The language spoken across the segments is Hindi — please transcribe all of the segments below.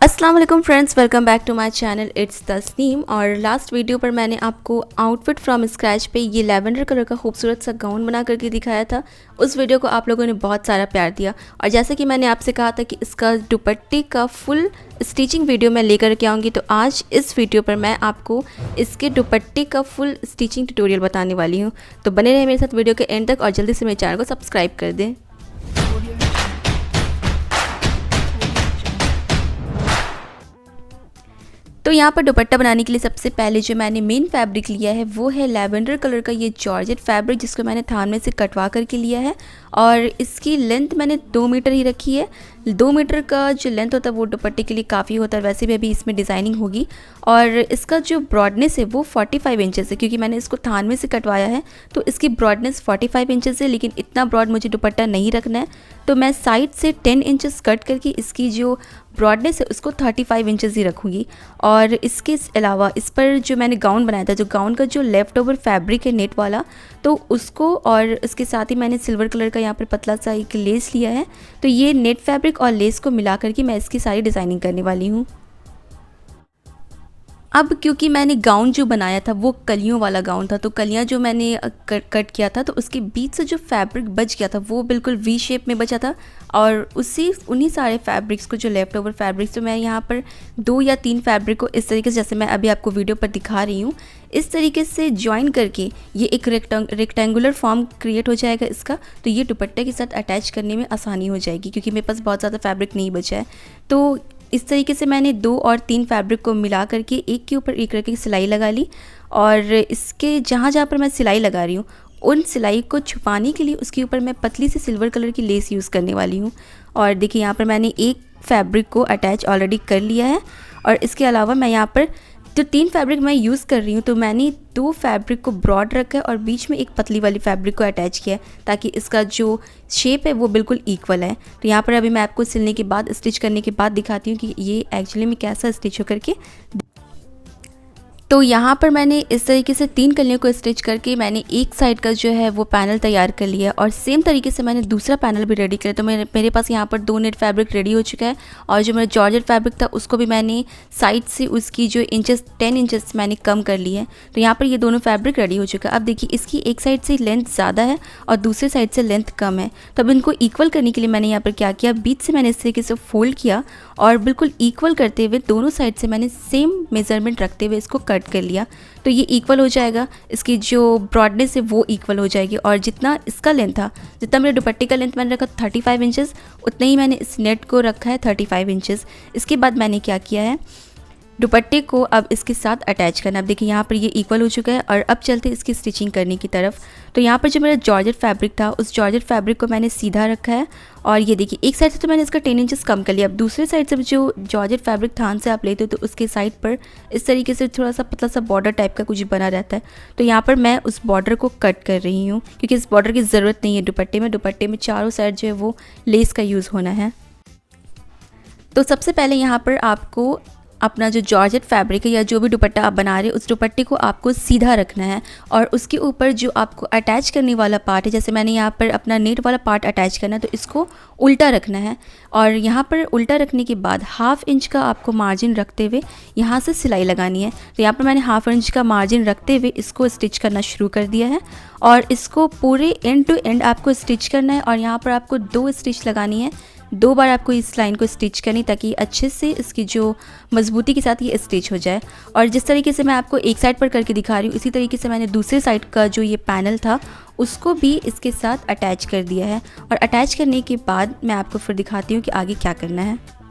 अस्सलाम वालेकुम friends, welcome back to my channel it's Tasneem. और लास्ट वीडियो पर मैंने आपको आउटफिट फ्रॉम स्क्रैच पे ये लैवेंडर कलर का खूबसूरत सा गाउन बना करके दिखाया था। उस वीडियो को आप लोगों ने बहुत सारा प्यार दिया और जैसे कि मैंने आपसे कहा था कि इसका दुपट्टे का फुल स्टिचिंग वीडियो मैं लेकर के आऊँगी, तो आज इस वीडियो पर मैं आपको इसके दुपट्टे का फुल स्टिचिंग ट्यूटोरियल बताने वाली हूँ। तो बने रहे मेरे साथ वीडियो के एंड तक और जल्दी से मेरे चैनल को सब्सक्राइब कर दें। तो यहाँ पर दुपट्टा बनाने के लिए सबसे पहले जो मैंने मेन फैब्रिक लिया है वो है लैवेंडर कलर का ये जॉर्जेट फैब्रिक, जिसको मैंने थान में से कटवा करके लिया है और इसकी लेंथ मैंने 2 मीटर ही रखी है। 2 मीटर का जो लेंथ होता है वो दुपट्टे के लिए काफ़ी होता है। वैसे भी अभी इसमें डिज़ाइनिंग होगी और इसका जो ब्रॉडनेस है वो 45 इंचेस है, क्योंकि मैंने इसको थान में से कटवाया है तो इसकी ब्रॉडनेस 45 इंचेस है। लेकिन इतना ब्रॉड मुझे दुपट्टा नहीं रखना है, तो मैं साइड से 10 इंचेस कट करके इसकी जो ब्रॉडनेस है उसको 35 इंचेस ही रखूँगी। और इसके अलावा इस पर जो मैंने गाउन बनाया था, जो गाउन का जो लेफ़्ट ओवर फैब्रिक है नेट वाला, तो उसको और इसके साथ ही मैंने सिल्वर कलर का यहाँ पर पतला सा एक लेस लिया है। तो ये नेट फैब्रिक और लेस को मिला करके मैं इसकी सारी डिज़ाइनिंग करने वाली हूँ। अब क्योंकि मैंने गाउन जो बनाया था वो कलियों वाला गाउन था, तो कलियाँ जो मैंने कट किया था तो उसके बीच से जो फैब्रिक बच गया था वो बिल्कुल वी शेप में बचा था। और उन्हीं सारे फैब्रिक्स को, जो लेफ़्ट ओवर फैब्रिक्स, तो मैं यहाँ पर 2 या 3 फैब्रिक को इस तरीके से, जैसे मैं अभी आपको वीडियो पर दिखा रही हूँ, इस तरीके से ज्वाइन करके ये एक रेक्टेंगुलर फॉर्म क्रिएट हो जाएगा इसका। तो ये दुपट्टे के साथ अटैच करने में आसानी हो जाएगी, क्योंकि मेरे पास बहुत ज़्यादा फैब्रिक नहीं बचा है। तो इस तरीके से मैंने 2 और 3 फैब्रिक को मिला करके एक के ऊपर एक करके सिलाई लगा ली। और इसके जहाँ जहाँ पर मैं सिलाई लगा रही हूँ उन सिलाई को छुपाने के लिए उसके ऊपर मैं पतली सी सिल्वर कलर की लेस यूज़ करने वाली हूँ। और देखिए यहाँ पर मैंने एक फैब्रिक को अटैच ऑलरेडी कर लिया है। और इसके अलावा मैं यहाँ पर जो 3 फैब्रिक मैं यूज़ कर रही हूँ, तो मैंने 2 फैब्रिक को ब्रॉड रखा है और बीच में एक पतली वाली फैब्रिक को अटैच किया है, ताकि इसका जो शेप है वो बिल्कुल इक्वल है। तो यहाँ पर अभी मैं आपको सिलने के बाद, स्टिच करने के बाद दिखाती हूँ कि ये एक्चुअली में कैसा स्टिच हो करके। तो यहाँ पर मैंने इस तरीके से 3 कलियों को स्टिच करके मैंने एक साइड का जो है वो पैनल तैयार कर लिया है और सेम तरीके से मैंने दूसरा पैनल भी रेडी किया। तो मेरे पास यहाँ पर 2 नेट फैब्रिक रेडी हो चुका है और जो मेरा जॉर्जेट फैब्रिक था उसको भी मैंने साइड से उसकी जो 10 इंचेस मैंने कम कर ली है। तो यहाँ पर ये दोनों फैब्रिक रेडी हो चुका है। अब देखिए इसकी एक साइड से लेंथ ज़्यादा है और दूसरे साइड से लेंथ कम है, तो अब इनको इक्वल करने के लिए मैंने यहाँ पर क्या किया, बीच से मैंने इस तरीके से फोल्ड किया और बिल्कुल इक्वल करते हुए दोनों साइड से मैंने सेम मेज़रमेंट रखते हुए इसको कट कर लिया। तो ये इक्वल हो जाएगा, इसकी जो ब्रॉडनेस है वो इक्वल हो जाएगी। और जितना इसका लेंथ था, जितना मेरे दुपट्टे का लेंथ मैंने रखा 35 इंचेस, उतना ही मैंने इस नेट को रखा है 35 इंचेस। इसके बाद मैंने क्या किया है, दुपट्टे को अब इसके साथ अटैच करना। अब देखिए यहाँ पर ये इक्वल हो चुका है और अब चलते इसकी स्टिचिंग करने की तरफ। तो यहाँ पर जो मेरा जॉर्जेट फैब्रिक था उस जॉर्जेट फैब्रिक को मैंने सीधा रखा है और ये देखिए एक साइड से तो मैंने इसका 10 इंचेस कम कर लिया। अब दूसरे साइड से जो जॉर्जेट फैब्रिक थान से आप लेते हो तो उसके साइड पर इस तरीके से थोड़ा सा पतला सा बॉर्डर टाइप का कुछ बना रहता है। तो यहाँ पर मैं उस बॉर्डर को कट कर रही हूँ, क्योंकि इस बॉर्डर की ज़रूरत नहीं है दुपट्टे में चारों साइड जो है वो लेस का यूज़ होना है। तो सबसे पहले यहाँ पर आपको अपना जो जॉर्जेट फैब्रिक है या जो भी दुपट्टा आप बना रहे हो उस दुपट्टे को आपको सीधा रखना है और उसके ऊपर जो आपको अटैच करने वाला पार्ट है, जैसे मैंने यहाँ पर अपना नेट वाला पार्ट अटैच करना है तो इसको उल्टा रखना है। और यहाँ पर उल्टा रखने के बाद 1/2 इंच का आपको मार्जिन रखते हुए यहाँ से सिलाई लगानी है। तो यहाँ पर मैंने 1/2 इंच का मार्जिन रखते हुए इसको स्टिच करना शुरू कर दिया है और इसको पूरे एंड टू एंड आपको स्टिच करना है। और यहाँ पर आपको 2 स्टिच लगानी है, 2 बार आपको इस लाइन को स्टिच करनी, ताकि अच्छे से इसकी जो मजबूती के साथ ये स्टिच हो जाए। और जिस तरीके से मैं आपको एक साइड पर करके दिखा रही हूँ इसी तरीके से मैंने दूसरे साइड का जो ये पैनल था उसको भी इसके साथ अटैच कर दिया है। और अटैच करने के बाद मैं आपको फिर दिखाती हूँ कि आगे क्या करना है।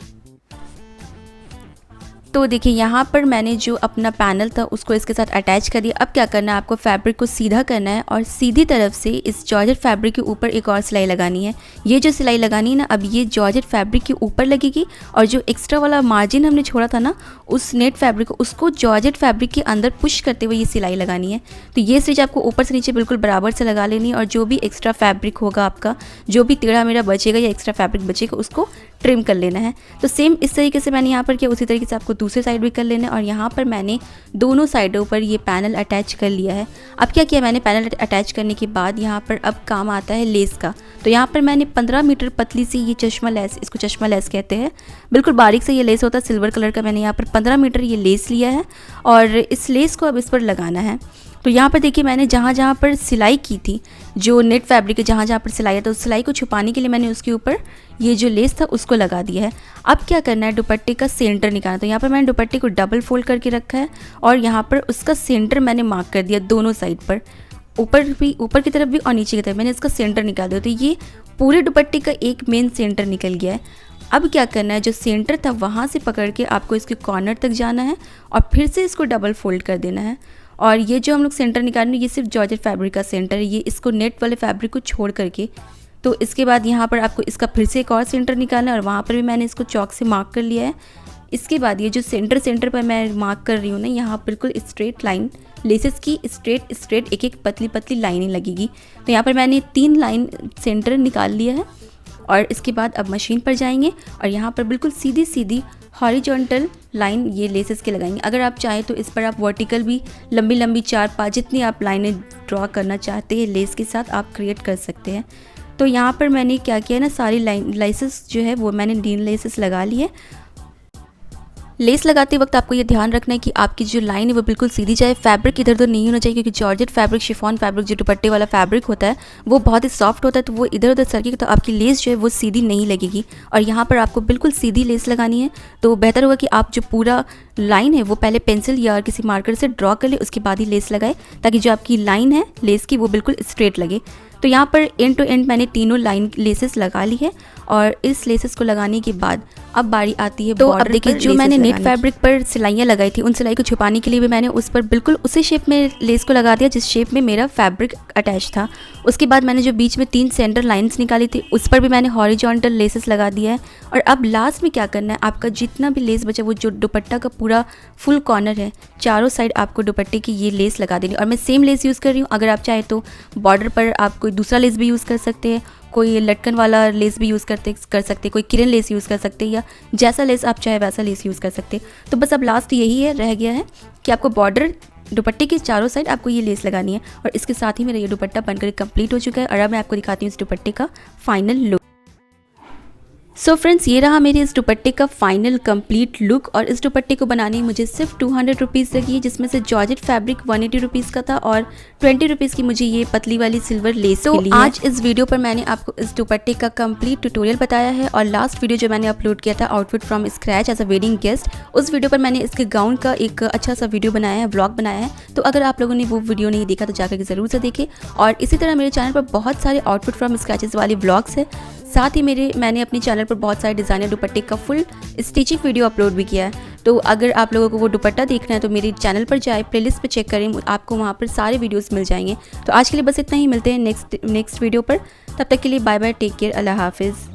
तो देखिए यहाँ पर मैंने जो अपना पैनल था उसको इसके साथ अटैच कर दिया। अब क्या करना है, आपको फैब्रिक को सीधा करना है और सीधी तरफ से इस जॉर्जेट फैब्रिक के ऊपर एक और सिलाई लगानी है। ये जो सिलाई लगानी है ना, अब ये जॉर्जेट फैब्रिक के ऊपर लगेगी और जो एक्स्ट्रा वाला मार्जिन हमने छोड़ा था ना उस नेट फैब्रिक को, उसको जॉर्जेट फैब्रिक के अंदर पुश करते हुए ये सिलाई लगानी है। तो ये स्टिच आपको ऊपर से नीचे बिल्कुल बराबर से लगा लेनी है और जो भी एक्स्ट्रा फैब्रिक होगा आपका, जो भी टेढ़ा मेढ़ा बचेगा या एक्स्ट्रा फैब्रिक बचेगा उसको ट्रिम कर लेना है। तो सेम इस तरीके से मैंने यहाँ पर किया, उसी तरीके से आपको दूसरे साइड भी कर लेना है। और यहाँ पर मैंने दोनों साइडों पर ये पैनल अटैच कर लिया है। अब क्या किया मैंने, पैनल अटैच करने के बाद यहाँ पर अब काम आता है लेस का। तो यहाँ पर मैंने 15 मीटर पतली सी ये चश्मा लेस, इसको चश्मा लेस कहते हैं, बिल्कुल बारीक से ये लेस होता है सिल्वर कलर का। मैंने यहाँ पर 15 मीटर ये लेस लिया है और इस लेस को अब इस पर लगाना है। तो यहाँ पर देखिए मैंने जहाँ जहाँ पर सिलाई की थी, जो नेट फैब्रिक है जहाँ जहाँ पर सिलाई है, तो उस सिलाई को छुपाने के लिए मैंने उसके ऊपर ये जो लेस था उसको लगा दिया है। अब क्या करना है, दुपट्टे का सेंटर निकालना। तो यहाँ पर मैंने दुपट्टे को डबल फोल्ड करके रखा है और यहाँ पर उसका सेंटर मैंने मार्क कर दिया दोनों साइड पर, ऊपर की तरफ भी और नीचे की तरफ मैंने इसका सेंटर निकाल दिया। तो ये पूरे दुपट्टे का एक मेन सेंटर निकल गया है। अब क्या करना है, जो सेंटर था वहाँ से पकड़ के आपको इसके कॉर्नर तक जाना है और फिर से इसको डबल फोल्ड कर देना है। और ये जो हम लोग सेंटर निकाल रहे हैं ये सिर्फ जॉर्जेट फैब्रिक का सेंटर है, ये इसको नेट वाले फैब्रिक को छोड़ करके। तो इसके बाद यहाँ पर आपको इसका फिर से एक और सेंटर निकालना है और वहाँ पर भी मैंने इसको चॉक से मार्क कर लिया है। इसके बाद ये जो सेंटर पर मैं मार्क कर रही हूँ ना, यहाँ बिल्कुल स्ट्रेट लाइन लेसेस की स्ट्रेट एक एक पतली पतली लाइनें लगेगी। तो यहाँ पर मैंने 3 लाइन सेंटर निकाल लिया है और इसके बाद अब मशीन पर जाएंगे और यहाँ पर बिल्कुल सीधी सीधी हॉरिजॉन्टल लाइन ये लेसेस के लगाएंगे। अगर आप चाहें तो इस पर आप वर्टिकल भी लंबी लंबी 4-5 जितनी आप लाइनें ड्रॉ करना चाहते हैं लेस के साथ आप क्रिएट कर सकते हैं। तो यहाँ पर मैंने क्या किया ना, सारी लेसेस जो है वो मैंने 3 लेसेस लगा लिए। लेस लगाते वक्त आपको ये ध्यान रखना है कि आपकी जो लाइन है वो बिल्कुल सीधी जाए, फैब्रिक इधर उधर नहीं होना चाहिए, क्योंकि जॉर्जेट फैब्रिक, शिफॉन फैब्रिक जो दुपट्टे वाला फैब्रिक होता है वो बहुत ही सॉफ्ट होता है, तो वो इधर उधर सरकेगा तो आपकी लेस जो है वो सीधी नहीं लगेगी। और यहाँ पर आपको बिल्कुल सीधी लेस लगानी है। तो बेहतर होगा कि आप जो पूरा लाइन है वो पहले पेंसिल या किसी मार्कर से ड्रॉ कर ले, उसके बाद ही लेस लगाए, ताकि जो आपकी लाइन है लेस की वो बिल्कुल स्ट्रेट लगे। तो यहाँ पर एंड टू एंड मैंने तीनों लाइन लेसेस लगा ली है और इस लेसेस को लगाने के बाद अब बारी आती है। तो अब देखिए जो मैंने नेट फैब्रिक पर सिलाइयाँ लगाई थी, उन सिलाई को छुपाने के लिए भी मैंने उस पर बिल्कुल उसी शेप में लेस को लगा दिया जिस शेप में मेरा फैब्रिक अटैच था। उसके बाद मैंने जो बीच में 3 सेंटर लाइंस निकाली थी उस पर भी मैंने हॉरिजॉन्टल लेसेस लगा दिया है। और अब लास्ट में क्या करना है, आपका जितना भी लेस बचा, वो जो दुपट्टा का पूरा फुल कॉर्नर है, चारों साइड आपको दुपट्टे की ये लेस लगा देनी। और मैं सेम लेस यूज़ कर रही हूँ। अगर आप चाहे तो बॉर्डर पर आप कोई दूसरा लेस भी यूज़ कर सकते हैं, कोई लटकन वाला लेस भी यूज़ कर सकते, कोई किरण लेस यूज़ कर सकते, या जैसा लेस आप चाहे वैसा लेस यूज़ कर सकते। तो बस अब लास्ट यही है, रह गया है कि आपको बॉर्डर दुपट्टे के चारों साइड आपको ये लेस लगानी है। और इसके साथ ही मेरा ये दुपट्टा बनकर कंप्लीट हो चुका है। और अब मैं आपको दिखाती हूँ इस दुपट्टे का फाइनल लुक। सो फ्रेंड्स, ये रहा मेरे इस दुपट्टे का फाइनल कंप्लीट लुक। और इस दुपट्टे को बनाने में मुझे सिर्फ 200 रुपीज़ लगी है, जिसमें से जॉर्जेट फैब्रिक 180 रुपीज़ का था और 20 रुपीज़ की मुझे ये पतली वाली सिल्वर लेस मिली है। आज इस वीडियो पर मैंने आपको इस दुपट्टे का कंप्लीट ट्यूटोरियल बताया है। और लास्ट वीडियो जो मैंने अपलोड किया था, outfit from scratch as a wedding guest, उस वीडियो पर मैंने इसके गाउन का एक अच्छा सा वीडियो बनाया है, व्लॉग बनाया है। तो अगर आप लोगों ने वो वीडियो नहीं देखा तो जाकर के ज़रूर से देखें। और इसी तरह मेरे चैनल पर बहुत सारे आउटफिट फ्रॉम स्क्रैचेस वाले व्लॉग्स है। साथ ही मैंने अपने चैनल पर बहुत सारे डिज़ाइनर दुपट्टे का फुल स्टिचिंग वीडियो अपलोड भी किया है। तो अगर आप लोगों को वो दुपट्टा देखना है तो मेरे चैनल पर जाए, प्लेलिस्ट पे चेक करें, आपको वहाँ पर सारे वीडियोस मिल जाएंगे। तो आज के लिए बस इतना ही, मिलते हैं नेक्स्ट वीडियो पर। तब तक के लिए बाय बाय, टेक केयर, अल्लाह हाफिज़।